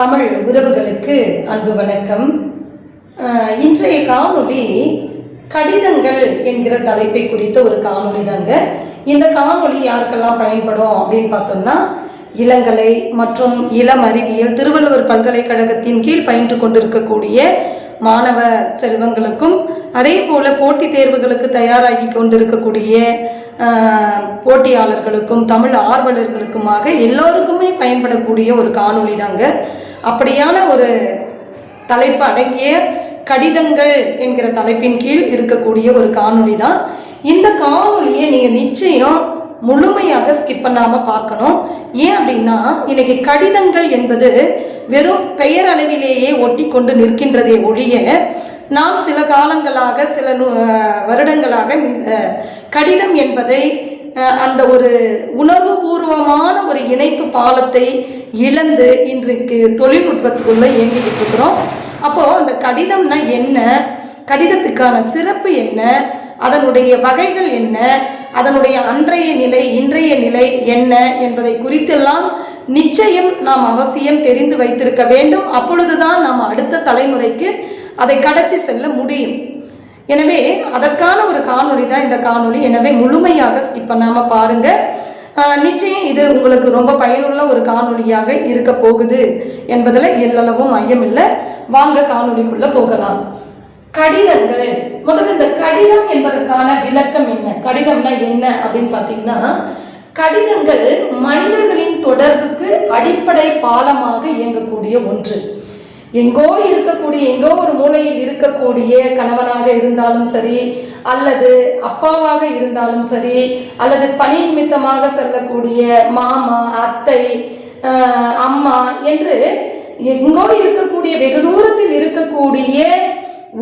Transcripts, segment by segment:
தமிழ் உறவுகளுக்கு அன்பு வணக்கம். இன்றைய காணொளி கடிதங்கள் என்கிற தலைப்பை குறித்த ஒரு காணொளி தாங்க. இந்த காணொளி யாருக்கெல்லாம் பயன்படும் அப்படின்னு பார்த்தோம்னா, இளங்கலை மற்றும் இளம் அறிவியல் திருவள்ளுவர் பல்கலைக்கழகத்தின் கீழ் பயின்று கொண்டிருக்கக்கூடிய மாணவ செல்வங்களுக்கும், அதே போல போட்டித் தேர்வுகளுக்கு தயாராகி கொண்டிருக்கக்கூடிய போட்டியாளர்களுக்கும் தமிழ் ஆர்வலர்களுக்குமாக எல்லோருக்குமே பயன்படக்கூடிய ஒரு காணொளி தாங்க. அப்படியான ஒரு தலைப்பு அடங்கிய கடிதங்கள் என்கிற தலைப்பின் கீழ் இருக்கக்கூடிய ஒரு காணொளி தான். இந்த காணொலியை நீங்கள் நிச்சயம் முழுமையாக ஸ்கிப் பண்ணாமல் பார்க்கணும். ஏன் அப்படின்னா, இன்னைக்கு கடிதங்கள் என்பது வெறும் பெயர் அளவிலேயே ஒட்டி கொண்டு நிற்கின்றதே ஒழிய, நாம் சில காலங்களாக சில வருடங்களாக கடிதம் என்பதை அந்த ஒரு உணர்வுபூர்வமான ஒரு இணைப்பு பாலத்தை இழந்து இன்றைக்கு தொழில்நுட்பத்துக்குள்ளே இயங்கிக்கிட்டு இருக்கிறோம். அப்போது அந்த கடிதம்னா என்ன, கடிதத்துக்கான சிறப்பு என்ன, அதனுடைய வகைகள் என்ன, அதனுடைய அன்றைய நிலை இன்றைய நிலை என்ன என்பதை குறித்தெல்லாம் நிச்சயம் நாம் அவசியம் தெரிந்து வைத்திருக்க வேண்டும். அப்பொழுதுதான் நாம் அடுத்த தலைமுறைக்கு அதை கடத்தி செல்ல முடியும். எனவே அதற்கான ஒரு காணொளி தான் இந்த காணொளி. எனவே முழுமையாக ஸ்கிப் பண்ணாமல் பாருங்க. நிச்சயம் இது உங்களுக்கு ரொம்ப பயனுள்ள ஒரு காணொளியாக இருக்க போகுது என்பதில் எல்லளவும் ஐயம் இல்லை. வாங்க காணொளிக்குள்ள போகலாம். கடிதங்கள். முதல்ல இந்த கடிதம் என்பதற்கான விளக்கம் என்ன, கடிதம்னா என்ன அப்படின்னு பார்த்தீங்கன்னா, கடிதங்கள் மனிதர்களின் தொடர்புக்கு அடிப்படை பாலமாக இயங்கக்கூடிய ஒன்று. எங்கோ ஒரு மூலையில் இருக்கக்கூடிய கணவனாக இருந்தாலும் சரி, அல்லது அப்பாவாக இருந்தாலும் சரி, அல்லது பணி நிமித்தமாக செல்லக்கூடிய மாமா, அத்தை, அம்மா என்று எங்கோ இருக்கக்கூடிய வெகு தூரத்தில் இருக்கக்கூடிய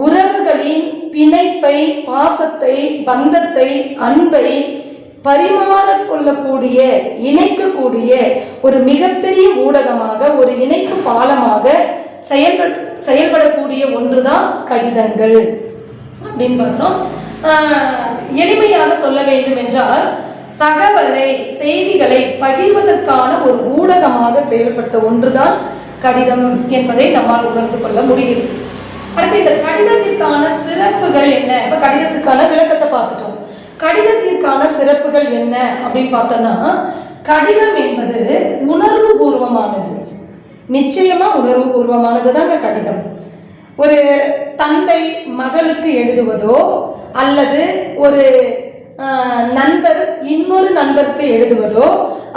உறவுகளின் பிணைப்பை, பாசத்தை, பந்தத்தை, அன்பை பரிமாறிக்கொள்ளக்கூடிய, இணைக்கக்கூடிய ஒரு மிகப்பெரிய ஊடகமாக, ஒரு இணைப்பு பாலமாக செயல்படக்கூடிய ஒன்றுதான் கடிதங்கள் அப்படின்னு பார்க்கிறோம். எளிமையாக சொல்ல வேண்டும் என்றால், தகவலை, செய்திகளை பகிர்வதற்கான ஒரு ஊடகமாக செயல்பட்ட ஒன்றுதான் கடிதம் என்பதை நம்மால் உணர்ந்து கொள்ள முடிகிறது. அடுத்து இந்த கடிதத்திற்கான சிறப்புகள் என்ன? இப்ப கடிதத்துக்கான விளக்கத்தை பார்த்துட்டோம். கடிதத்திற்கான சிறப்புகள் என்ன அப்படின்னு பார்த்தோம்னா, கடிதம் என்பது உணர்வு பூர்வமானது. நிச்சயமா உணர்வு பூர்வமானது தாங்க கடிதம். ஒரு தந்தை மகளுக்கு எழுதுவதோ, அல்லது ஒரு நண்பர் இன்னொரு நண்பருக்கு எழுதுவதோ,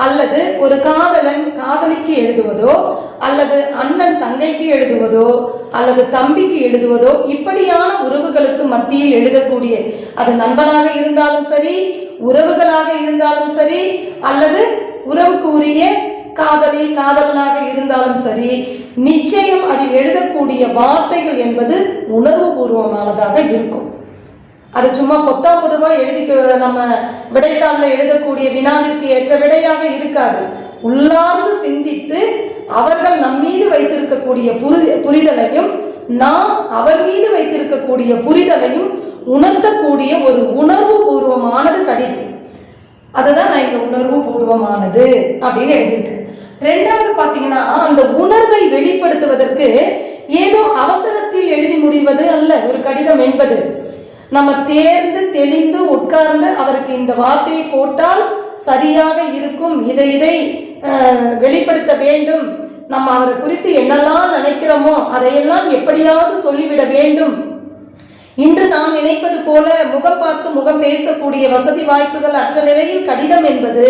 அல்லது ஒரு காதலன் காதலிக்கு எழுதுவதோ, அல்லது அண்ணன் தங்கைக்கு எழுதுவதோ, அல்லது தம்பிக்கு எழுதுவதோ, இப்படியான உறவுகளுக்கு மத்தியில் எழுதக்கூடிய, அது நண்பனாக இருந்தாலும் சரி, உறவுகளாக இருந்தாலும் சரி, அல்லது உறவுக்கு உரிய காதலி காதலனாக இருந்தாலும் சரி, நிச்சயம் அதில் எழுதக்கூடிய வார்த்தைகள் என்பது உணர்வு பூர்வமானதாக இருக்கும். அது சும்மா பொதுவாக நம்ம விடைத்தாளில் எழுதக்கூடிய வினாவிற்கு ஏற்ற விடையாக இருக்காது. உள்ளார்ந்து சிந்தித்து அவர்கள் நம் மீது வைத்திருக்கக்கூடிய புரிதலையும், நாம் அவர் மீது வைத்திருக்கக்கூடிய புரிதலையும் உணர்த்தக்கூடிய ஒரு உணர்வு பூர்வமானது கடிதம். அதுதான் நான் இங்க உணர்வு பூர்வமானது அப்படின்னு எழுதியிருக்கு. ரெண்டாவது பார்த்தீங்கன்னா, அந்த உணர்வை வெளிப்படுத்துவதற்கு ஏதோ அவசரத்தில் எழுதி முடிவது அல்ல ஒரு கடிதம் என்பது. நம்ம தேர்ந்து தெளிந்து உட்கார்ந்து அவருக்கு இந்த வார்த்தையை போட்டால் சரியாக இருக்கும், இதை வெளிப்படுத்த வேண்டும், நம்ம அவரை குறித்து என்னெல்லாம் நினைக்கிறோமோ அதையெல்லாம் எப்படியாவது சொல்லிவிட வேண்டும். இன்று நாம் நினைப்பது போல முகம் பார்த்து முகம் பேசக்கூடிய வசதி வாய்ப்புகள் அற்ற நிலையில் கடிதம் என்பது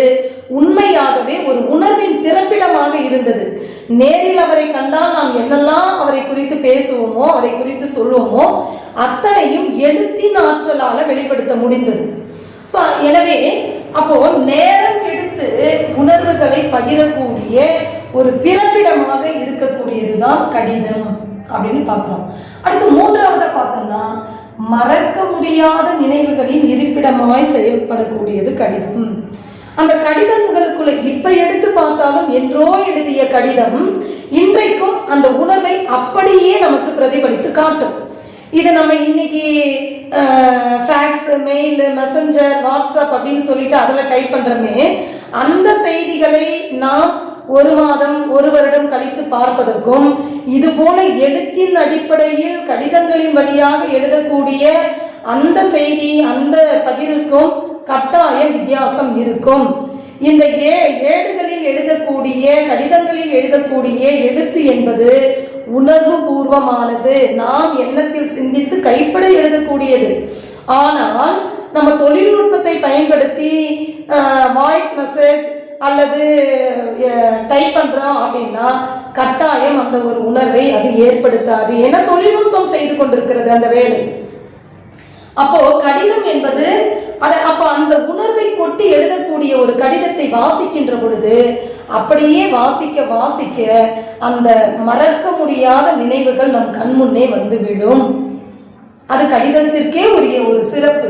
உண்மையாகவே ஒரு உணர்வின் பிறப்பிடமாக இருந்தது. நேரில் அவரை கண்டால் நாம் என்னெல்லாம் அவரை குறித்து பேசுவோமோ, அவரை குறித்து சொல்லுவோமோ, அத்தனையும் எழுத்தின் ஆற்றலால வெளிப்படுத்த முடிந்தது. எனவே அப்போ நேரம் எடுத்து உணர்வுகளை பகிரக்கூடிய ஒரு பிறப்பிடமாக இருக்கக்கூடியதுதான் கடிதம் அப்படின்னு பார்க்கிறோம். அடுத்து மூன்றாவது பார்த்தோம்னா, மறக்க முடியாத நினைவுகளின் இருப்பிடமாய் செயல்படக்கூடியது கடிதம். அந்த கடிதங்களுக்குள்ள இப்ப எடுத்து பார்த்தாலும் என்றோ எழுதிய கடிதம் இன்றைக்கும் அந்த உணர்வை அப்படியே நமக்கு பிரதிபலித்து காட்டும். இது நம்ம இன்னைக்கு ஃபேக்ஸ், மெயில், மெசஞ்சர், வாட்ஸ்அப் அப்படின்னு சொல்லிட்டு அதில் டைப் பண்றோமே, அந்த செய்திகளை நாம் 1 மாதம் 1 வருடம் கழித்து பார்ப்பதற்கும் இது போல எழுத்தின் அடிப்படையில் கடிதங்களின் வழியாக எழுதக்கூடிய அந்த செய்தி அந்த பகிர்வுக்கும் கட்டாயம் வித்தியாசம் இருக்கும். இந்த ஏடுகளில் எழுதக்கூடிய கடிதங்களில் எழுதக்கூடிய எழுத்து என்பது உணர்வு பூர்வமானது, நாம் எண்ணத்தில் சிந்தித்து கைப்பட எழுதக்கூடியது. ஆனால் நம்ம தொழில்நுட்பத்தை பயன்படுத்தி வாய்ஸ் மெசேஜ் அல்லது டைப் பண்றோம் அப்படின்னா கட்டாயம் அந்த ஒரு உணர்வை அது ஏற்படுத்தாது. ஏன்னா தொழில்நுட்பம் செய்து கொண்டிருக்கிறது அந்த வேலை. அப்போ கடிதம் என்பது அப்போ அந்த உணர்வை கொட்டி எழுதக்கூடிய ஒரு கடிதத்தை வாசிக்கின்ற பொழுது அப்படியே வாசிக்க வாசிக்க அந்த மறக்க முடியாத நினைவுகள் நம் கண் முன்னே வந்து விடும். அது கடிதத்திற்கே உரிய ஒரு சிறப்பு.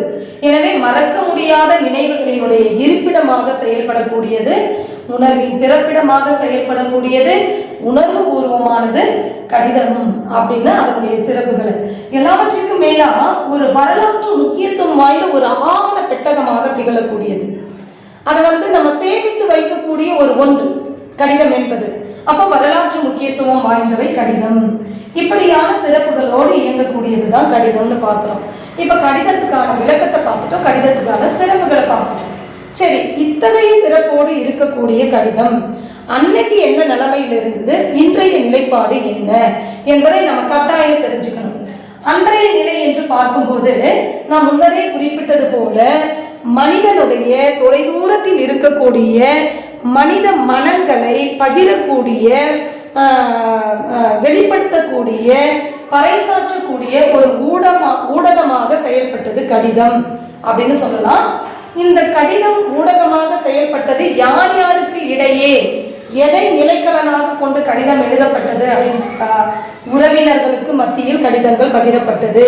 எனவே மறக்க முடியாத நினைவுகளினுடைய இருப்பிடமாக செயல்படக்கூடியது, உணர்வின் பிறப்பிடமாக செயல்படக்கூடியது, உணர்வு பூர்வமானது கடிதம் அப்படின்னு அதனுடைய சிறப்புகள். எல்லாவற்றிற்கும் மேலா ஒரு வரலாற்று முக்கியத்துவம் வாய்ந்த ஒரு ஆவண பெட்டகமாக திகழக்கூடியது. அதை நம்ம சேமித்து வைக்கக்கூடிய ஒரு ஒன்று கடிதம் என்பது. அப்போ வரலாற்று முக்கியத்துவம் வாய்ந்தவை கடிதம். இப்படியான சிறப்புகளோடு இயங்கக்கூடியதுதான் கடிதம்னு பார்க்கிறோம். இப்ப கடிதத்துக்கான விளக்கத்தை பார்த்துட்டோம், கடிதத்துக்கான சிறப்புகளை பார்த்துட்டோம். சரி, இத்தகைய சிறப்போடு இருக்கக்கூடிய கடிதம் அன்னைக்கு என்ன நிலைமையில் இருந்தது, இன்றைய நிலைப்பாடு என்ன என்பதை நம்ம கட்டாயம் தெரிஞ்சுக்கணும். அன்றைய நிலை என்று பார்க்கும்போது நாம் முன்னரே குறிப்பிட்டது போல மனிதனுடைய தொலைதூரத்தில் இருக்கக்கூடிய மனித மனங்களை பகிரக்கூடிய, வெளிப்படுத்தக்கூடிய, பறைசாற்றக்கூடிய ஒரு ஊடகமாக செயல்பட்டது கடிதம் அப்படின்னு சொல்லலாம். இந்த கடிதம் ஊடகமாக செயல்பட்டது யார் யாருக்கு இடையே, எதை நிலைக்கலனாக கொண்டு கடிதம் எழுதப்பட்டது அப்படின்னு உறவினர்களுக்கு மத்தியில் கடிதங்கள் பகிரப்பட்டது.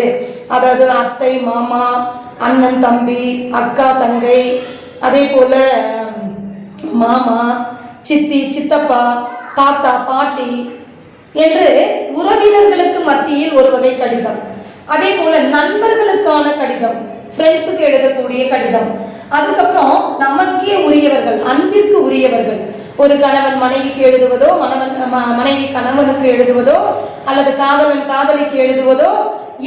அதாவது அத்தை மாமா, அண்ணன் தம்பி, அக்கா தங்கை, அதே போல மாமா சித்தி சித்தப்பா தாத்தா பாட்டி என்று உறவினர்களுக்கு மத்தியில் ஒரு வகை கடிதம். அதே போல நண்பர்களுக்கான கடிதம், ஃப்ரெண்ட்ஸுக்கு எழுதக்கூடிய கடிதம். அதுக்கப்புறம் நமக்கே உரியவர்கள், அன்பிற்கு உரியவர்கள், ஒரு கணவன் மனைவிக்கு எழுதுவதோ, மனைவி கணவனுக்கு எழுதுவதோ, அல்லது காதலன் காதலிக்கு எழுதுவதோ,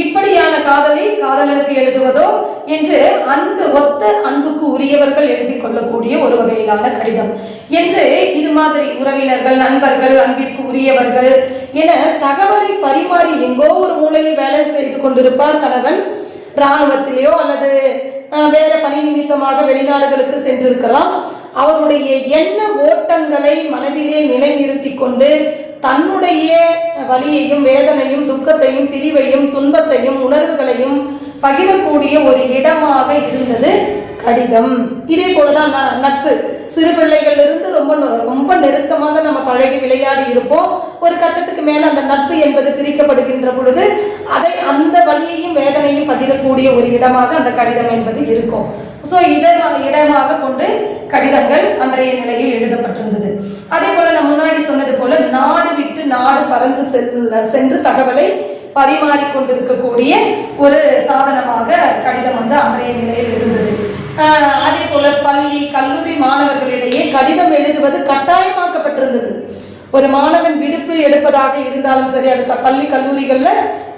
இப்படியான காதலி காதலனுக்கு எழுதுவதோ என்று ஒத்த அன்புக்கு உரியவர்கள் எழுதி கொள்ளக்கூடிய ஒரு வகையிலான கடிதம் என்று இது மாதிரி உறவினர்கள், நண்பர்கள், அன்பிற்கு உரியவர்கள் என தகவலை பரிமாறி எங்கோ ஒரு மூலையில் வேலை செய்து கொண்டிருப்பார் கணவன். இராணுவத்திலேயோ அல்லது வேற பணி நிமித்தமாக வெளிநாடுகளுக்கு சென்றிருக்கலாம். அவருடைய எண்ண ஓட்டங்களை மனதிலே நிலைநிறுத்தி கொண்டு தன்னுடைய வலியையும் வேதனையும் துக்கத்தையும் பிரிவையும் துன்பத்தையும் உணர்வுகளையும் பகிரக்கூடிய ஒரு இடமாக இருந்தது கடிதம். இதே போலதான் நட்பு. சிறு பிள்ளைகள் இருந்து ரொம்ப நெருக்கமாக நம்ம பழகி விளையாடி இருப்போம். ஒரு கட்டத்துக்கு மேல அந்த நட்பு என்பது பிரிக்கப்படுகின்ற பொழுது அதை அந்த வலியையும் வேதனையும் பகிரக்கூடிய ஒரு இடமாக அந்த கடிதம் என்பது இருக்கும். ஸோ இதை இடமாக கொண்டு கடிதங்கள் அன்றைய நிலையில் எழுதப்பட்டிருந்தது. அதே போல நான் முன்னாடி சொன்னது போல நாடு விட்டு நாடு பறந்து சென்று தகவலை பரிமாறிக்கொண்டிருக்கக்கூடிய ஒரு சாதனமாக கடிதம் அன்றைய நிலையில் இருந்தது. அதே போல பள்ளி கல்லூரி மாணவர்களிடையே கடிதம் எழுதுவது கட்டாயமாக்கப்பட்டிருந்தது. ஒரு மாணவன் விடுப்பு எடுப்பதாக இருந்தாலும் சரி, அது பள்ளி கல்லூரிகள்ல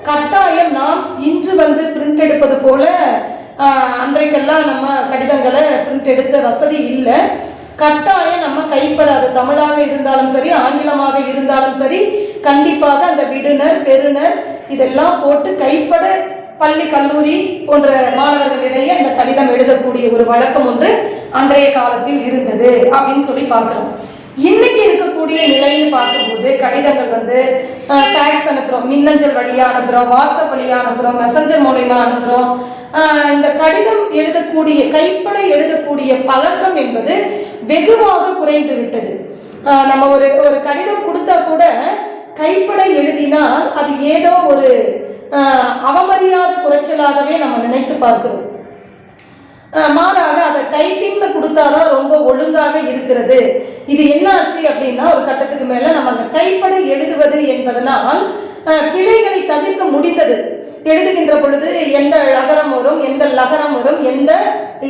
கட்டாயம் நாம் இன்று பிரிண்ட் எடுப்பது போல அன்றைக்கெல்லாம் நம்ம கடிதங்களை பிரிண்ட் எடுத்த வசதி இல்லை. கட்டாயம் நம்ம கைப்படாது, தமிழாக இருந்தாலும் சரி ஆங்கிலமாக இருந்தாலும் சரி, கண்டிப்பாக அந்த விடுனர் பெறுனர் இதெல்லாம் போட்டு கைப்பட பள்ளி கல்லூரி போன்ற மாணவர்களிடையே அந்த கடிதம் எழுதக்கூடிய ஒரு வழக்கம் ஒன்று அன்றைய காலத்தில் இருந்தது அப்படின்னு சொல்லி பார்க்கிறோம். இன்னைக்கு இருக்கக்கூடிய நிலைன்னு பார்க்கும்போது கடிதங்கள் ஃபேக்ஸ் அனுப்புறோம், மின்னஞ்சல் வழியா அனுப்புறோம், வாட்ஸ்அப் வழியா அனுப்புறோம், மெசஞ்சர் மூலமா அனுப்புறோம். இந்த கடிதம் எழுதக்கூடிய கைப்பட எழுதக்கூடிய பழக்கம் என்பது வெகுவாக குறைந்து விட்டது. நம்ம ஒரு கடிதம் கொடுத்தா கூட கைப்பட எழுதினால் அது ஏதோ ஒரு அவமரியாதை குறைச்சலாகவே நம்ம நினைத்து பார்க்கிறோம். மாறாக அதை டைப்பிங்ல கொடுத்தாதான் ரொம்ப ஒழுங்காக இருக்கிறது. இது என்ன ஆச்சு அப்படின்னா ஒரு கட்டத்துக்கு மேல நம்ம அந்த கைப்பட எழுதுவது என்பதனால் பிழைகளை தவிர்க்க முடிந்தது. எழுதுகின்ற பொழுது எந்த ழகரம் வரும், எந்த லகரம் வரும், எந்த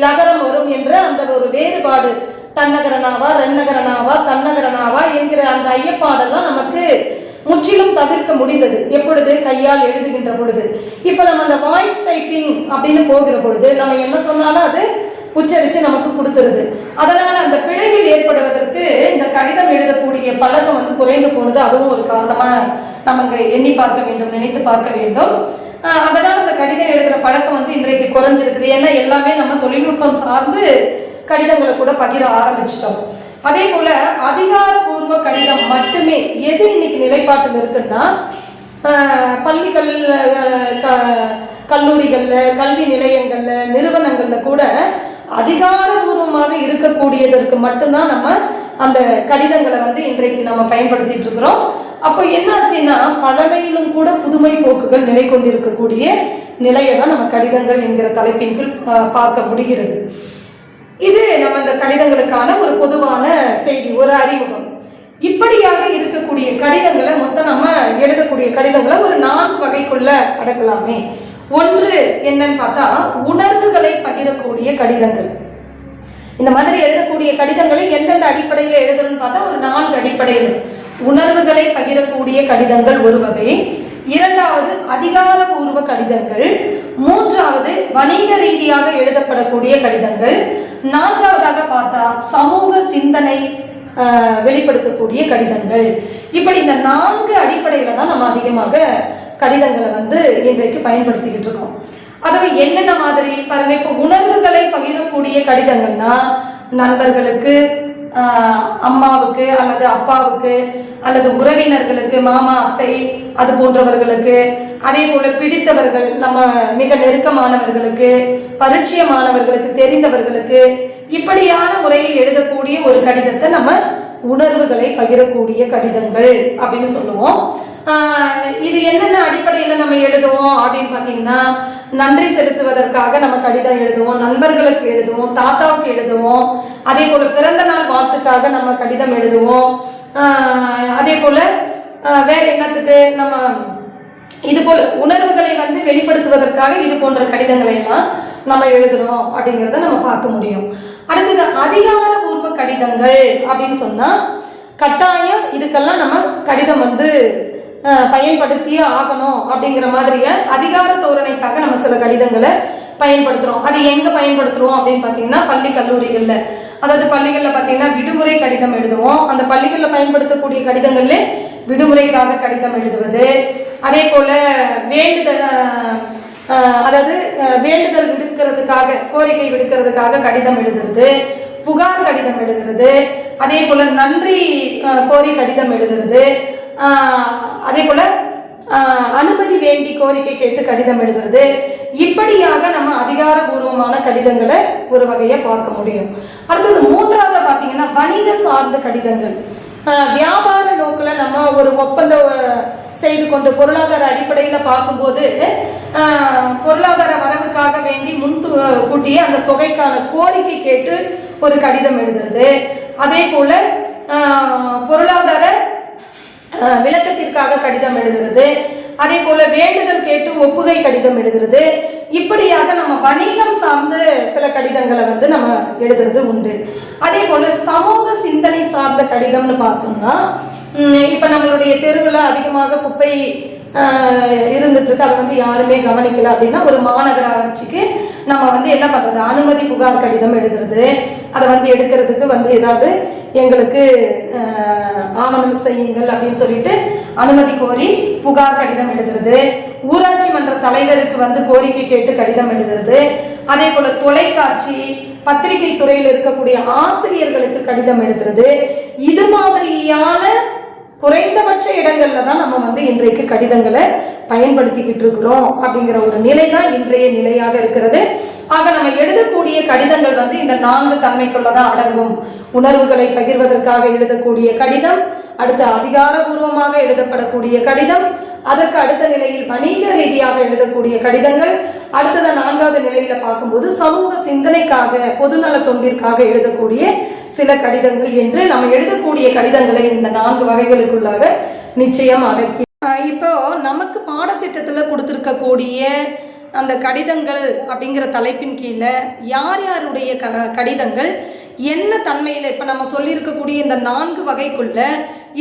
லகரம் வரும் என்ற அந்த ஒரு வேறுபாடு, தன்னகரனாவா ரென்னகரனாவா தன்னகரனாவா என்கிற அந்த ஐயப்பாடெல்லாம் நமக்கு முற்றிலும் தவிர்க்க முடிந்தது. எப்பொழுது? கையால் எழுதுகின்ற பொழுது. இப்ப நம்ம அந்த வாய்ஸ் டைப்பிங் அப்படின்னு போகிற பொழுது நம்ம என்ன சொன்னாலும் அது உச்சரித்து நமக்கு கொடுத்துருது. அதனால அந்த பிழைகள் ஏற்படுவதற்கு இந்த கடிதம் எழுதக்கூடிய பழக்கம் வந்து குறைந்து போனது. அதுவும் ஒரு காரணமா நம்ம எண்ணி பார்க்க வேண்டும், நினைத்து பார்க்க வேண்டும். அதனால அந்த கடிதம் எழுதுற பழக்கம் வந்து இன்றைக்கு குறைஞ்சிருக்குது. ஏன்னா எல்லாமே நம்ம தொழில்நுட்பம் சார்ந்து கடிதங்களை கூட பகிர ஆரம்பிச்சிட்டோம். அதே போல அதிகாரபூர்வ கடிதம் மட்டுமே எது இன்னைக்கு நிலைப்பாட்டில் இருக்குன்னா, பள்ளி கல்லூரிகள்ல, கல்வி நிலையங்கள்ல, நிறுவனங்கள்ல கூட அதிகாரபூர்வமாக இருக்கக்கூடியதற்கு மட்டும்தான் நம்ம அந்த கடிதங்களை வந்து இன்றைக்கு நம்ம பயன்படுத்திட்டு இருக்கிறோம். அப்போ என்னாச்சுன்னா, பழமையிலும் கூட புதுமை போக்குகள் நிலை கொண்டிருக்கக்கூடிய நிலையை தான் நம்ம கடிதங்கள் என்கிற தலைப்பின் கீழ் பார்க்க முடிகிறது. இது நம்ம இந்த கடிதங்களுக்கான ஒரு பொதுவான செய்தி, ஒரு அறிமுகம். இப்படியாக இருக்கக்கூடிய கடிதங்களை மொத்தம் நம்ம எழுதக்கூடிய கடிதங்களை ஒரு 4 வகைக்குள்ள அடக்கலாமே. ஒன்று என்னன்னு பார்த்தா, உணர்வுகளை பகிரக்கூடிய கடிதங்கள். இந்த மாதிரி எழுதக்கூடிய கடிதங்களை எந்தெந்த அடிப்படையில் எழுதணும்னு பார்த்தா ஒரு 4 அடிப்படையில். உணர்வுகளை பகிரக்கூடிய கடிதங்கள் ஒரு வகை, இரண்டாவது அதிகாரபூர்வ கடிதங்கள், மூன்றாவது வணிக ரீதியாக எழுதப்படக்கூடிய கடிதங்கள், நான்காவதாக பார்த்தா சமூக சிந்தனை வெளிப்படுத்தக்கூடிய கடிதங்கள். இப்படி இந்த 4 அடிப்படையில தான் நம்ம அதிகமாக கடிதங்களை வந்து இன்றைக்கு பயன்படுத்திக்கிட்டு இருக்கோம். அதுவே என்னென்ன மாதிரி பாருங்க. இப்போ உணர்வுகளை பகிரக்கூடிய கடிதங்கள்னா நண்பர்களுக்கு, அம்மாவுக்கு அல்லது அப்பாவுக்கு அல்லது உறவினர்களுக்கு, மாமா அத்தை அது போன்றவர்களுக்கு, அதே போல பிடித்தவர்கள், நம்ம மிக நெருக்கமானவர்களுக்கு, பரிச்சயமானவர்களுக்கு, தெரிந்தவர்களுக்கு, இப்படியான முறையில் எழுதக்கூடிய ஒரு கடிதத்தை நம்ம உணர்வுகளை பகிரக்கூடிய கடிதங்கள் அப்படின்னு சொல்லுவோம். இது என்னென்ன அடிப்படையில் நம்ம எழுதுவோம் அப்படின்னு பார்த்தீங்கன்னா, நன்றி செலுத்துவதற்காக நம்ம கடிதம் எழுதுவோம், நண்பர்களுக்கு எழுதுவோம், தாத்தாவுக்கு எழுதுவோம், அதே போல பிறந்த நாள் வாழ்த்துக்காக நம்ம கடிதம் எழுதுவோம். அதே போல வேற என்னத்துக்கு நம்ம இது போல உணர்வுகளை வந்து வெளிப்படுத்துவதற்காக இது போன்ற கடிதங்களை எல்லாம் நம்ம எழுதுறோம் அப்படிங்கிறத நம்ம பார்க்க முடியும். அடுத்தது அதிகாரபூர்வ கடிதங்கள் அப்படின்னு சொன்னா, கட்டாயம் இதுக்கெல்லாம் நம்ம கடிதம் வந்து பயன்படுத்தியே ஆகணும் அப்படிங்கிற மாதிரியா அதிகார தோரணைக்காக நம்ம சில கடிதங்களை பயன்படுத்துறோம். அது எங்க பயன்படுத்துறோம் அப்படின்னு பாத்தீங்கன்னா, பள்ளி கல்லூரிகள்ல, அதாவது பள்ளிகள்ல பாத்தீங்கன்னா விடுமுறை கடிதம் எழுதுவோம். அந்த பள்ளிகள்ல பயன்படுத்தக்கூடிய கடிதங்கள்ல விடுமுறைக்காக கடிதம் எழுதுவது, அதே போல வேண்டுதல் விடுக்கிறதுக்காக, கோரிக்கை விடுக்கிறதுக்காக கடிதம் எழுதுறது, புகார் கடிதம் எழுதுறது, அதே போல நன்றி கோரி கடிதம் எழுதுறது, அதே போல அனுமதி வேண்டி கோரிக்கை கேட்டு கடிதம் எழுதுறது. இப்படியாக நம்ம அதிகாரபூர்வமான கடிதங்களை ஒரு வகையை பார்க்க முடியும். அடுத்தது மூன்றாவது பார்த்தீங்கன்னா வணிக சார்ந்த கடிதங்கள். வியாபார நோக்கில் நம்ம ஒரு ஒப்பந்தம் செய்து கொண்டு பொருளாதார அடிப்படையில் பார்க்கும்போது பொருளாதார வரவுக்காக வேண்டி முன்கூட்டியே அந்த தொகைக்கான கோரிக்கை கேட்டு ஒரு கடிதம் எழுதுறது, அதே போல பொருளாதார விளக்கத்திற்காக கடிதம் எழுதுறது, அதே போல வேண்டுதல் கேட்டு ஒப்புகை கடிதம் எழுதுறது. இப்படியாக நம்ம வணிகம் சார்ந்த சில கடிதங்களை வந்து நம்ம எழுதுறது உண்டு. அதே போல சமூக சிந்தனை சார்ந்த கடிதம்னு பார்த்தோம்னா, இப்ப நம்மளுடைய தெருவில் அதிகமாக குப்பை இருந்துட்டு இருக்கு, அதை வந்து யாருமே கவனிக்கல அப்படின்னா ஒரு மாநகராட்சிக்கு நம்ம வந்து என்ன பண்றது, அனுமதி புகார் கடிதம் எழுதுறது. அதை வந்து எடுக்கிறதுக்கு வந்து ஏதாவது எங்களுக்கு ஆவணம் செய்யுங்கள் அப்படின்னு சொல்லிட்டு அனுமதி கோரி புகார் கடிதம் எழுதுறது. ஊராட்சி மன்ற தலைவருக்கு வந்து கோரிக்கை கேட்டு கடிதம் எழுதுறது. அதே போல தொலைக்காட்சி பத்திரிகை துறையில் இருக்கக்கூடிய ஆசிரியர்களுக்கு கடிதம் எழுதுறது. இது மாதிரியான குறைந்தபட்ச இடங்கள்ல தான் நம்ம வந்து இன்றைக்கு கடிதங்களை பயன்படுத்திக்கிட்டு இருக்கிறோம் அப்படிங்கிற ஒரு நிலை தான் இன்றைய நிலையாக இருக்கிறது. ஆக நம்ம எழுதக்கூடிய கடிதங்கள் வந்து இந்த 4 தன்மைக்குள்ளதான் அடங்கும். உணர்வுகளை பகிர்வதற்காக எழுதக்கூடிய கடிதம், அடுத்த அதிகாரபூர்வமாக எழுதப்படக்கூடிய கடிதம், அதற்கு அடுத்த நிலையில் வணிக ரீதியாக எழுதக்கூடிய கடிதங்கள், அடுத்தத 4வது நிலையில பார்க்கும்போது சமூக சிந்தனைக்காக, பொதுநல தொண்டிற்காக எழுதக்கூடிய சில கடிதங்கள் என்று நம்ம எழுதக்கூடிய கடிதங்களை இந்த 4 வகைகளுக்குள்ளாக நிச்சயம் அடக்கி இப்போ நமக்கு பாடத்திட்டத்தில் கொடுத்துருக்கக்கூடிய அந்த கடிதங்கள் அப்படிங்கிற தலைப்பின் கீழே யார் யாருடைய கடிதங்கள் என்ன தன்மையில், இப்போ நம்ம சொல்லியிருக்கக்கூடிய இந்த 4 வகைக்குள்ள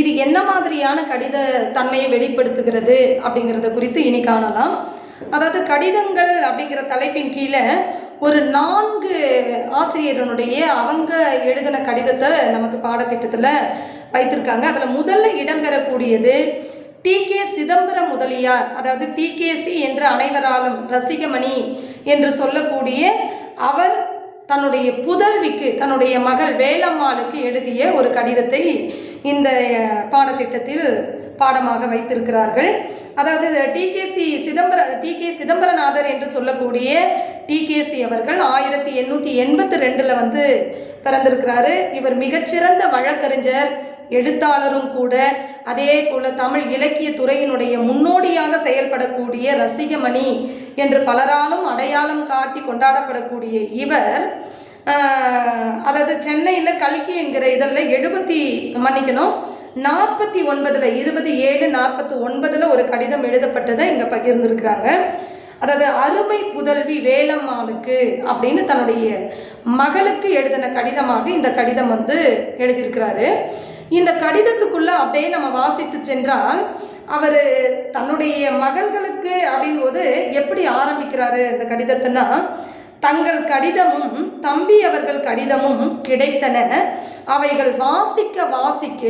இது என்ன மாதிரியான கடித தன்மையை வெளிப்படுத்துகிறது அப்படிங்கிறத குறித்து இனி காணலாம். அதாவது கடிதங்கள் அப்படிங்கிற தலைப்பின் கீழே ஒரு 4 ஆசிரியரனுடைய அவங்க எழுதின கடிதத்தை நமக்கு பாடத்திட்டத்தில் வைத்திருக்காங்க. அதில் முதல்ல இடம்பெறக்கூடியது டி.கே. சிதம்பரம் முதலியார், அதாவது டி.கே.சி என்று அனைவராலும் ரசிகமணி என்று சொல்லக்கூடிய அவர் தன்னுடைய புதல்விக்கு, தன்னுடைய மகள் வேலம்மாளுக்கு எழுதிய ஒரு கடிதத்தை இந்த பாடத்திட்டத்தில் பாடமாக வைத்திருக்கிறார்கள். அதாவது டி.கே. சிதம்பரநாதர் என்று சொல்லக்கூடிய டி.கே.சி அவர்கள் 1882 பிறந்திருக்கிறாரு. இவர் மிகச்சிறந்த வழக்கறிஞர், எழுத்தாளரும் கூட. அதே போல தமிழ் இலக்கிய துறையினுடைய முன்னோடியாக செயல்படக்கூடிய ரசிகமணி என்று பலராலும் அடையாளம் காட்டி கொண்டாடப்படக்கூடிய இவர், அதாவது சென்னையில் கல்கி என்கிற இதழில் 47/49 ஒரு கடிதம் எழுதப்பட்டதை இங்கே பகிர்ந்திருக்கிறாங்க. அதாவது அருமை புதல்வி வேலம்மாளுக்கு அப்படின்னு தன்னுடைய மகளுக்கு எழுதின கடிதமாக இந்த கடிதம் எழுதியிருக்கிறாரு. இந்த கடிதத்துக்குள்ள அப்படியே நம்ம வாசித்து சென்றால் அவர் தன்னுடைய மகள்களுக்கு அப்படின் போது எப்படி ஆரம்பிக்கிறாரு இந்த கடிதத்தைன்னா, தங்கள் கடிதமும் தம்பி அவர்கள் கடிதமும் கிடைத்தன, அவைகள் வாசிக்க வாசிக்க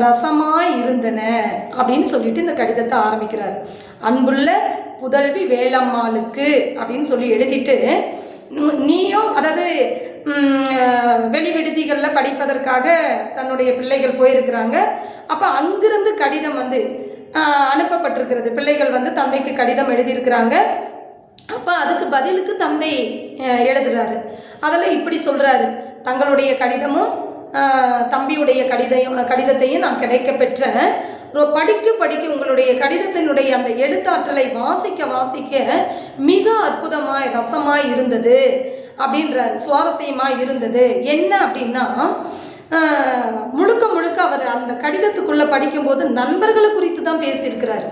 ரசமாய் இருந்தன அப்படின்னு சொல்லிட்டு இந்த கடிதத்தை ஆரம்பிக்கிறார். அன்புள்ள புதல்வி வேலம்மாளுக்கு அப்படின்னு சொல்லி எழுதிட்டு, நீயும் அதாவது வெளி விடுதிகளில் படிப்பதற்காக தன்னுடைய பிள்ளைகள் போயிருக்கிறாங்க. அப்போ அங்கிருந்து கடிதம் அனுப்பப்பட்டிருக்கிறது. பிள்ளைகள் தந்தைக்கு கடிதம் எழுதியிருக்கிறாங்க. அப்போ அதுக்கு பதிலுக்கு தந்தை எழுதுறாரு. அதில் இப்படி சொல்கிறாரு, தங்களுடைய கடிதமும் தம்பியுடைய கடிதத்தையும் நான் கிடைக்க பெற்றேன். படிக்க உங்களுடைய கடிதத்தினுடைய அந்த எழுத்தாற்றலை வாசிக்க வாசிக்க மிக அற்புதமாய் ரசமாய் இருந்தது அப்படின்றார். சுவாரஸ்யமாக இருந்தது. என்ன அப்படின்னா, முழுக்க அவர் அந்த கடிதத்துக்குள்ளே படிக்கும்போது நண்பர்களை குறித்து தான் பேசியிருக்கிறார்.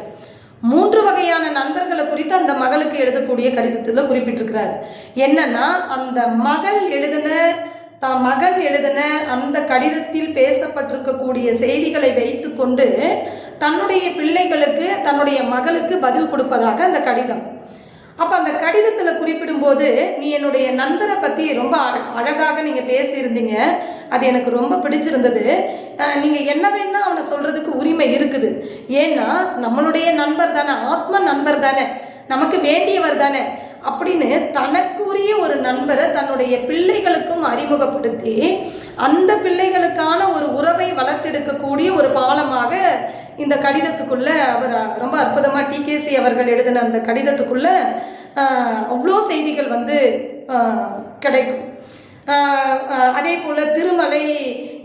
3 வகையான நண்பர்களை குறித்து அந்த மகளுக்கு எழுதக்கூடிய கடிதத்தில் குறிப்பிட்டிருக்கிறார். என்னன்னா, அந்த மகன் எழுதின அந்த கடிதத்தில் பேசப்பட்டிருக்கக்கூடிய செய்திகளை வைத்து கொண்டு தன்னுடைய பிள்ளைகளுக்கு, தன்னுடைய மகளுக்கு பதில் கொடுப்பதாக அந்த கடிதம். அப்போ அந்த கடிதத்தில் குறிப்பிடும்போது, நீ என்னுடைய நண்பரை பற்றி ரொம்ப அழகாக நீங்கள் பேசியிருந்தீங்க, அது எனக்கு ரொம்ப பிடிச்சிருந்தது. நீங்கள் என்ன வேணா அவனை சொல்கிறதுக்கு உரிமை இருக்குது. ஏன்னா நம்மளுடைய நண்பர் தானே, ஆத்ம நண்பர் தானே, நமக்கு வேண்டியவர் தானே அப்படின்னு தனக்குரிய ஒரு நண்பரை தன்னுடைய பிள்ளைகளுக்கும் அறிமுகப்படுத்தி அந்த பிள்ளைகளுக்கான ஒரு உறவை வளர்த்தெடுக்கக்கூடிய ஒரு பாலமாக இந்த கடிதத்துக்குள்ள அவர் ரொம்ப அற்புதமாக டி.கே.சி அவர்கள் எழுதின அந்த கடிதத்துக்குள்ள அவ்வளோ செய்திகள் கிடைக்கும். அதே போல் திருமலை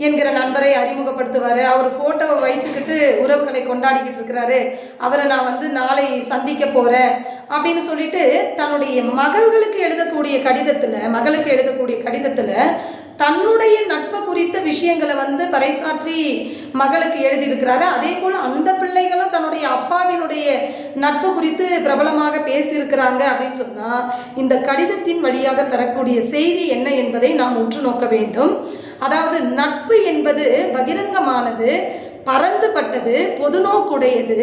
என்கிற நண்பரை அறிமுகப்படுத்துவார். அவர் ஃபோட்டோவை வைத்துக்கிட்டு உறவுகளை கொண்டாடிக்கிட்டு இருக்கிறாரு. அவரை நான் நாளை சந்திக்க போகிறேன் அப்படின்னு சொல்லிட்டு தன்னுடைய மகளுக்கு எழுதக்கூடிய கடிதத்தில் தன்னுடைய நட்பை குறித்த விஷயங்களை பறைசாற்றி மகளுக்கு எழுதியிருக்கிறாரு. அதே போல் அந்த பிள்ளைகளும் தன்னுடைய அப்பாவினுடைய நட்பு குறித்து பிரபலமாக பேசியிருக்கிறாங்க அப்படின்னு சொன்னால், இந்த கடிதத்தின் வழியாக பெறக்கூடிய செய்தி என்ன என்பதை நாம் உற்று நோக்க வேண்டும். அதாவது நட்பு என்பது பகிரங்கமானது, பரந்துபட்டது, பொதுநோக்குடையது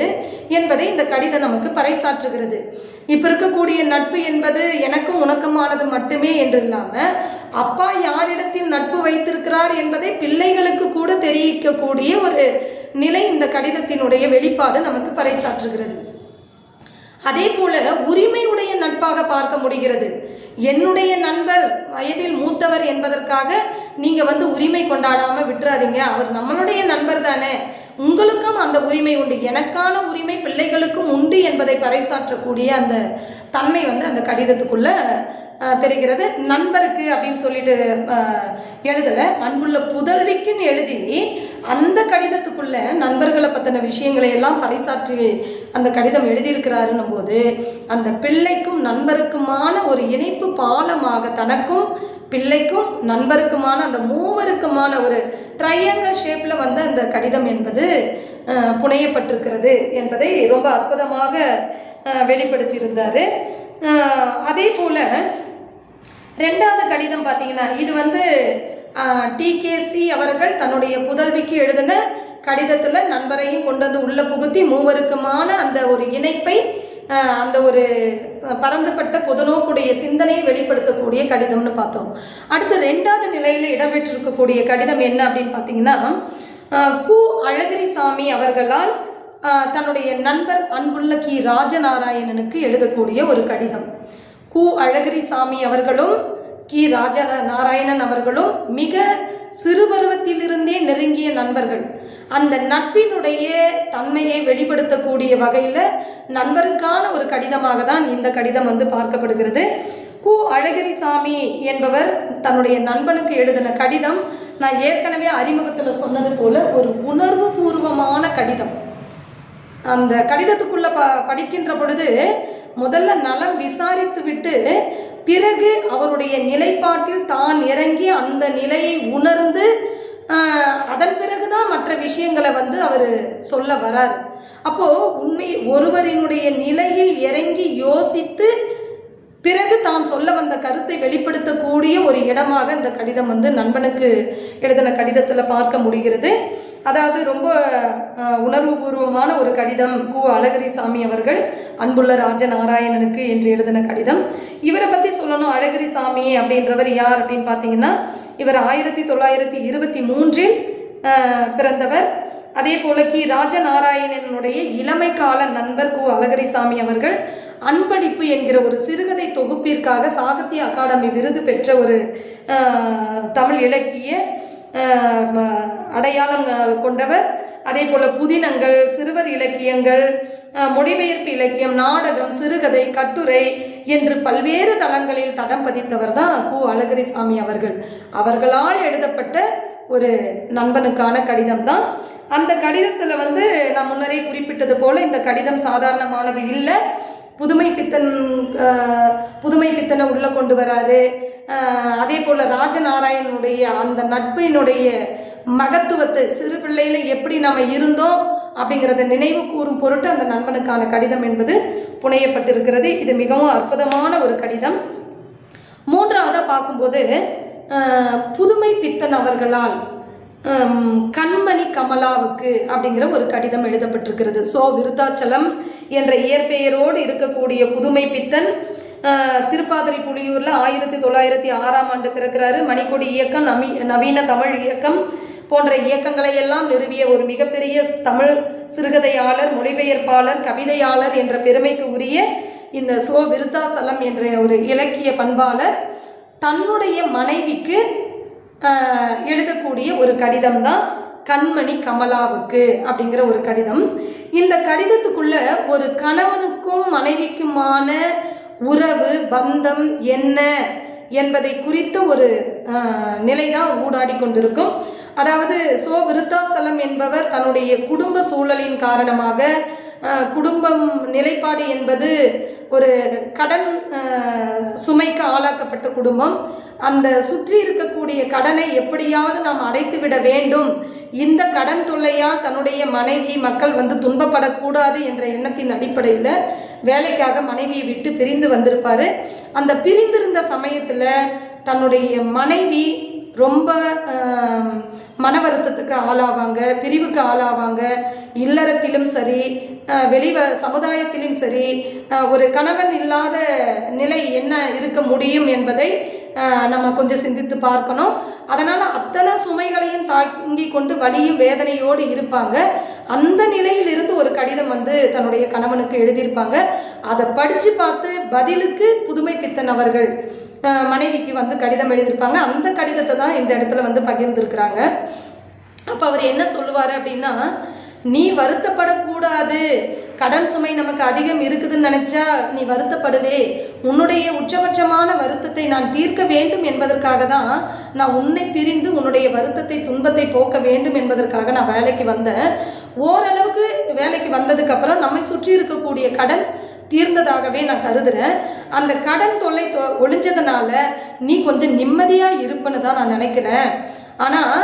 என்பதை இந்த கடிதம் நமக்கு பறைசாற்றுகிறது. இப்போ இருக்கக்கூடிய நட்பு என்பது எனக்கும் உனக்குமானது மட்டுமே என்று இல்லாமல், அப்பா யாரிடத்தில் நட்பு வைத்திருக்கிறார் என்பதை பிள்ளைகளுக்கு கூட தெரிவிக்கக்கூடிய ஒரு நிலை இந்த கடிதத்தினுடைய வெளிப்பாடு நமக்கு பறைசாற்றுகிறது. அதே போல உரிமையுடைய நட்பாக பார்க்க முடிகிறது. என்னுடைய நண்பர் வயதில் மூத்தவர் என்பதற்காக நீங்கள் உரிமை கொண்டாடாமல் விட்டுறாதீங்க. அவர் நம்மளுடைய நண்பர் தானே, உங்களுக்கும் அந்த உரிமை உண்டு, எனக்கான உரிமை பிள்ளைகளுக்கும் உண்டு என்பதை பறைசாற்றக்கூடிய அந்த தன்மை அந்த கடிதத்துக்குள்ள தெரிகிறது. நண்பருக்கு அப்படின்னு சொல்லிட்டு எழுதலை, அன்புள்ள புதல்விக்குன்னு எழுதி அந்த கடிதத்துக்குள்ள நண்பர்களை பற்றின விஷயங்களை எல்லாம் பறைசாற்றி அந்த கடிதம் எழுதியிருக்கிறாருன்னும் போது, அந்த பிள்ளைக்கும் நண்பருக்குமான ஒரு இணைப்பு பாலமாக தனக்கும் பிள்ளைக்கும் நண்பருக்குமான அந்த மூவருக்குமான ஒரு ட்ரையாங்கிள் ஷேப்பில் வந்து அந்த கடிதம் என்பது புனையப்பட்டிருக்கிறது என்பதை ரொம்ப அற்புதமாக வெளிப்படுத்தியிருந்தார். அதே போல் ரெண்டாவது கடிதம் பார்த்தீங்கன்னா, இது வந்து டிகேசி அவர்கள் தன்னுடைய புதல்விக்கு எழுதின கடிதத்தில் நண்பரையும் கொண்டு வந்து உள்ள புகுத்தி மூவருக்குமான அந்த ஒரு இணைப்பை, அந்த ஒரு பரந்துபட்ட பொதுநோக்குடைய சிந்தனையை வெளிப்படுத்தக்கூடிய கடிதம்னு பார்த்தோம். அடுத்து ரெண்டாவது நிலையில் இடம்பெற்றிருக்கக்கூடிய கடிதம் என்ன அப்படின்னு பார்த்தீங்கன்னா, கு. அழகிரிசாமி அவர்களால் தன்னுடைய நண்பர் அன்புள்ள கி. ராஜநாராயணனுக்கு எழுதக்கூடிய ஒரு கடிதம். கு. அழகிரிசாமி அவர்களும் கி. ராஜநாராயணன் அவர்களும் மிக சிறுபருவத்திலிருந்தே நெருங்கிய நண்பர்கள். அந்த நட்பினுடைய தன்மையை வெளிப்படுத்தக்கூடிய வகையில் நண்பருக்கான ஒரு கடிதமாக தான் இந்த கடிதம் வந்து பார்க்கப்படுகிறது. கு. அழகிரிசாமி என்பவர் தன்னுடைய நண்பனுக்கு எழுதின கடிதம், நான் ஏற்கனவே அறிமுகத்தில் சொன்னது போல ஒரு உணர்வு பூர்வமான கடிதம். அந்த கடிதத்துக்குள்ள படிக்கின்ற பொழுது முதல்ல நலம் விசாரித்து விட்டு பிறகு அவருடைய நிலைப்பாட்டில் தான் இறங்கி அந்த நிலையை உணர்ந்து அதன் பிறகுதான் மற்ற விஷயங்களை வந்து அவர் சொல்ல வரார். அப்போ உண்மை ஒருவரினுடைய நிலையில் இறங்கி யோசித்து பிறகு தான் சொல்ல வந்த கருத்தை வெளிப்படுத்தக்கூடிய ஒரு இடமாக இந்த கடிதம் வந்து நண்பனுக்கு எழுதின கடிதத்தில் பார்க்க முடிகிறது. அதாவது ரொம்ப உணர்வுபூர்வமான ஒரு கடிதம். கு. அழகிரிசாமி அவர்கள் அன்புள்ள ராஜநாராயணனுக்கு என்று எழுதின கடிதம். இவரை பற்றி சொல்லணும். அழகிரிசாமி அப்படின்றவர் யார் அப்படின்னு பார்த்தீங்கன்னா, இவர் 1923 பிறந்தவர். அதே போல கி. ராஜநாராயணனுடைய இளமை கால நண்பர் கு. அழகிரிசாமி அவர்கள் அன்படிப்பு என்கிற ஒரு சிறுகதை தொகுப்பிற்காக சாகித்ய அகாடமி விருது பெற்ற ஒரு தமிழ் இலக்கிய அடையாளம் கொண்டவர். அதே போல புதினங்கள், சிறுவர் இலக்கியங்கள், மொழிபெயர்ப்பு இலக்கியம், நாடகம், சிறுகதை, கட்டுரை என்று பல்வேறு தளங்களில் தடம் பதித்தவர் தான் கு. அழகிரிசாமி அவர்கள். அவர்களால் எழுதப்பட்ட ஒரு நண்பனுக்கான கடிதம் தான். அந்த கடிதத்தில் வந்து நான் முன்னரே குறிப்பிட்டது போல இந்த கடிதம் சாதாரணமானது இல்லை. புதுமை பித்தனை உள்ளே கொண்டு வராரு. அதே போல் ராஜநாராயணனுடைய அந்த நட்பினுடைய மகத்துவத்தை, சிறு பிள்ளையில் எப்படி நம்ம இருந்தோம் அப்படிங்கிறத நினைவு கூறும் பொருட்டு அந்த நண்பனுக்கான கடிதம் என்பது புனையப்பட்டிருக்கிறது. இது மிகவும் அற்புதமான ஒரு கடிதம். மூன்றாவதாக பார்க்கும்போது புதுமை பித்தன் அவர்களால் கண்மணி கமலாவுக்கு அப்படிங்கிற ஒரு கடிதம் எழுதப்பட்டிருக்கிறது. சோ. விருத்தாச்சலம் என்ற இயற்பெயரோடு இருக்கக்கூடிய புதுமை பித்தன் திருப்பாதிரி புலியூரில் 1906 பிறக்கிறாரு. மணிக்கொடி இயக்கம், நவீன தமிழ் இயக்கம் போன்ற இயக்கங்களை எல்லாம் நிறுவிய ஒரு மிகப்பெரிய தமிழ் சிறுகதையாளர், மொழிபெயர்ப்பாளர், கவிதையாளர் என்ற பெருமைக்கு உரிய இந்த சோ. விருத்தாச்சலம் என்ற ஒரு இலக்கிய பண்பாளர் தன்னுடைய மனைவிக்கு எழுதக்கூடிய ஒரு கடிதம் தான் கண்மணி கமலாவுக்கு அப்படிங்கிற ஒரு கடிதம். இந்த கடிதத்துக்குள்ள ஒரு கணவனுக்கும் மனைவிக்குமான உறவு பந்தம் என்ன என்பதை குறித்த ஒரு நிலைதான் ஊடாடி கொண்டிருக்கும். அதாவது சோ. விருத்தாச்சலம் என்பவர் தன்னுடைய குடும்ப சூழலின் காரணமாக, குடும்பம் நிலைப்பாடு என்பது ஒரு கடன் சுமைக்கு ஆளாக்கப்பட்ட குடும்பம். அந்த சுற்றி இருக்கக்கூடிய கடனை எப்படியாவது நாம் அடைத்து விட வேண்டும், இந்த கடன் தொல்லையால் தன்னுடைய மனைவி மக்கள் வந்து துன்பப்படக்கூடாது என்ற எண்ணத்தின் அடிப்படையில் வேலைக்காக மனைவியை விட்டு பிரிந்து வந்திருப்பார். அந்த பிரிந்திருந்த சமயத்தில் தன்னுடைய மனைவி ரொம்ப மன வருத்தத்துக்கு ஆளாவாங்க, பிரிவுக்கு ஆளாவாங்க. இல்லறத்திலும் சரி, சமுதாயத்திலும் சரி, ஒரு கணவன் இல்லாத நிலை என்ன இருக்க முடியும் என்பதை நம்ம கொஞ்சம் சிந்தித்து பார்க்கணும். அதனால் அத்தனை சுமைகளையும் தாங்கி கொண்டு வலியும் வேதனையோடு இருப்பாங்க. அந்த நிலையில் இருந்து ஒரு கடிதம் வந்து தன்னுடைய கணவனுக்கு எழுதியிருப்பாங்க. அதை படித்து பார்த்து பதிலுக்கு புதுமை பித்தன் அவர்கள் மனைவிக்கு வந்து கடிதம் எழுதியிருப்பாங்க. அந்த கடிதத்தை தான் இந்த இடத்துல வந்து பகிர்ந்துருக்கிறாங்க. அப்போ அவர் என்ன சொல்லுவார் அப்படின்னா, நீ வருத்தப்படக்கூடாது, கடன் சுமை நமக்கு அதிகம் இருக்குதுன்னு நினச்சா நீ வருத்தப்படுவே. உன்னுடைய உச்சபட்சமான வருத்தத்தை நான் தீர்க்க வேண்டும் என்பதற்காக தான் நான் உன்னை பிரிந்து உன்னுடைய வருத்தத்தை துன்பத்தை போக்க வேண்டும் என்பதற்காக நான் வேலைக்கு வந்தேன். ஓரளவுக்கு வேலைக்கு வந்ததுக்கப்புறம் நம்மை சுற்றி இருக்கக்கூடிய கடன் தீர்ந்ததாகவே நான் கருதுறேன். அந்த கடன் தொல்லை ஒழிஞ்சதுனால நீ கொஞ்சம் நிம்மதியாக இருப்புன்னு தான் நான் நினைக்கிறேன். ஆனால்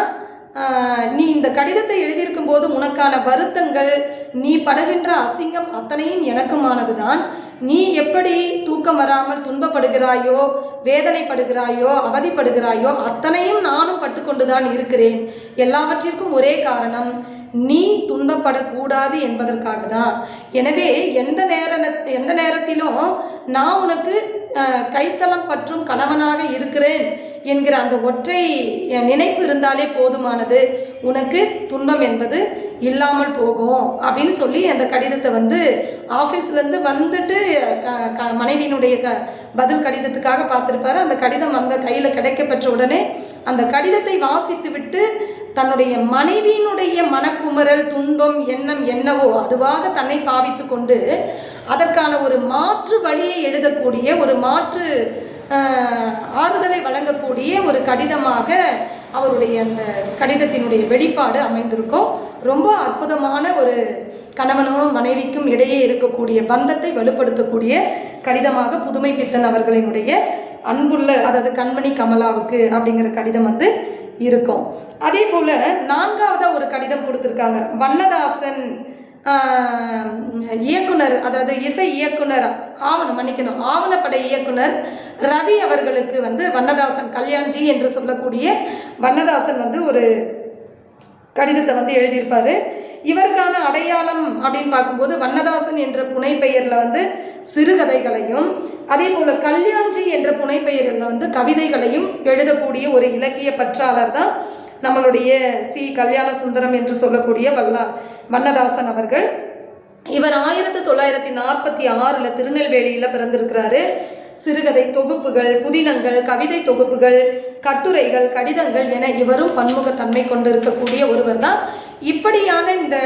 நீ இந்த கடிதத்தை எழுதியிருக்கும் போது உனக்கான வருத்தங்கள், நீ படுகின்ற அசிங்கம் அத்தனையும் எனக்குமானது தான். நீ எப்படி தூக்கம் வராமல் துன்பப்படுகிறாயோ, வேதனைப்படுகிறாயோ, அவதிப்படுகிறாயோ, அத்தனையும் நானும் பட்டுக்கொண்டுதான் இருக்கிறேன். எல்லாவற்றிற்கும் ஒரே காரணம், நீ துன்பப்படக்கூடாது என்பதற்காக தான். எனவே எந்த நேரத்திலும் நான் உனக்கு கைத்தலம் பற்றும் கணவனாக இருக்கிறேன் என்கிற அந்த ஒற்றை நினைப்பு இருந்தாலே போதுமானது, உனக்கு துன்பம் என்பது இல்லாமல் போகும் அப்படின்னு சொல்லி அந்த கடிதத்தை ஆஃபீஸ்லேருந்து வந்துட்டு மனைவியினுடைய பதில் கடிதத்துக்காக பார்த்துருப்பாரு. அந்த கடிதம் அந்த கையில் கிடைக்கப்பெற்ற உடனே அந்த கடிதத்தை வாசித்து விட்டு தன்னுடைய மனைவியினுடைய மனக்குமரல், துன்பம், எண்ணம் என்னவோ அதுவாக தன்னை பாவித்து கொண்டு அதற்கான ஒரு மாற்று வழியை எழுதக்கூடிய, ஒரு மாற்று ஆறுதலை வழங்கக்கூடிய ஒரு கடிதமாக அவருடைய அந்த கடிதத்தினுடைய வெளிப்பாடு அமைந்திருக்கும். ரொம்ப அற்புதமான ஒரு கணவனும் மனைவிக்கும் இடையே இருக்கக்கூடிய பந்தத்தை வலுப்படுத்தக்கூடிய கடிதமாக புதுமை பித்தன் அவர்களினுடைய அன்புள்ள, அதாவது கண்மணி கமலாவுக்கு அப்படிங்கிற கடிதம் இருக்கும். அதே போல் 4வது ஒரு கடிதம் கொடுத்துருக்காங்க. வண்ணதாசன் இயக்குனர், அதாவது இசை இயக்குனர், ஆவணப்படை இயக்குனர் ரவி அவர்களுக்கு வண்ணதாசன், கல்யாண்ஜி என்று சொல்லக்கூடிய வண்ணதாசன் ஒரு கடிதத்தை எழுதியிருப்பார். இவருக்கான அடையாளம் அப்படின்னு பார்க்கும்போது வண்ணதாசன் என்ற புனைப்பெயரில் சிறுகதைகளையும், அதே போல் கல்யாண்ஜி என்ற புனைப்பெயரில் கவிதைகளையும் எழுதக்கூடிய ஒரு இலக்கிய பற்றாளர் தான் நம்மளுடைய கல்யாண சுந்தரம் என்று சொல்லக்கூடிய வண்ணதாசன் அவர்கள். இவர் 1946 திருநெல்வேலியில் பிறந்திருக்கிறாரு. சிறுகதை தொகுப்புகள், புதினங்கள், கவிதை தொகுப்புகள், கட்டுரைகள், கடிதங்கள் என இவரும் பன்முகத்தன்மை கொண்டு இருக்கக்கூடிய ஒருவர் தான். இப்படியான இந்த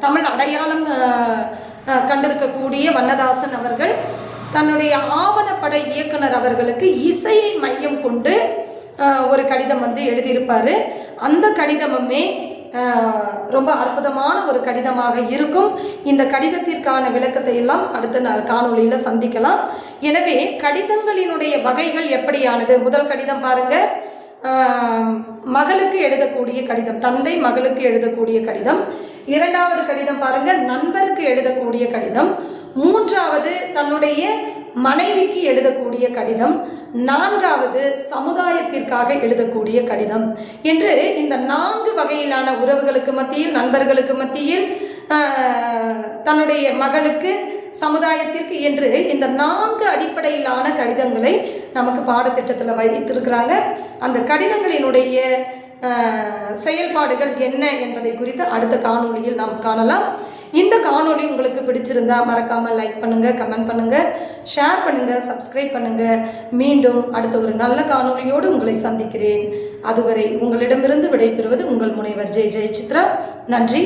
தமிழ் அடையாளம் கண்டிருக்கக்கூடிய வண்ணதாசன் அவர்கள் தன்னுடைய ஆவணப்பட இயக்குனர் அவர்களுக்கு இசையை மையம் கொண்டு ஒரு கடிதம் எழுதியிருப்பார். அந்த கடிதமுமே ரொம்ப அற்புதமான ஒரு கடிதமாக இருக்கும். இந்த கடிதத்திற்கான விளக்கத்தை எல்லாம் அடுத்த காணொளியில் சந்திக்கலாம். எனவே கடிதங்களினுடைய வகைகள் எப்படியானது? முதல் கடிதம் பாருங்க, மகளுக்கு எழுதக்கூடிய கடிதம், தந்தை மகளுக்கு எழுதக்கூடிய கடிதம். 2வது கடிதம் பாருங்க, நண்பருக்கு எழுதக்கூடிய கடிதம். 3வது தன்னுடைய மனைவிக்கு எழுதக்கூடிய கடிதம். 4வது சமுதாயத்திற்காக எழுதக்கூடிய கடிதம் என்று இந்த 4 வகையிலான உறவுகளுக்கு மத்தியில், நண்பர்களுக்கு மத்தியில், தன்னுடைய மகளுக்கு, சமுதாயத்திற்கு என்று இந்த 4 அடிப்படையிலான கடிதங்களை நமக்கு பாடத்திட்டத்தில் வைத்திருக்கிறாங்க. அந்த கடிதங்களினுடைய செயல்பாடுகள் என்ன என்பதை குறித்து அடுத்த காணொளியில் நாம் காணலாம். இந்த காணொளி உங்களுக்கு பிடிச்சிருந்தா மறக்காமல் லைக் பண்ணுங்கள், கமெண்ட் பண்ணுங்கள், ஷேர் பண்ணுங்கள், சப்ஸ்கிரைப் பண்ணுங்கள். மீண்டும் அடுத்த ஒரு நல்ல காணொளியோடு உங்களை சந்திக்கிறேன். அதுவரை உங்களிடமிருந்து விடைபெறுவது உங்கள் முனைவர் ஜெய் சித்ரா. நன்றி.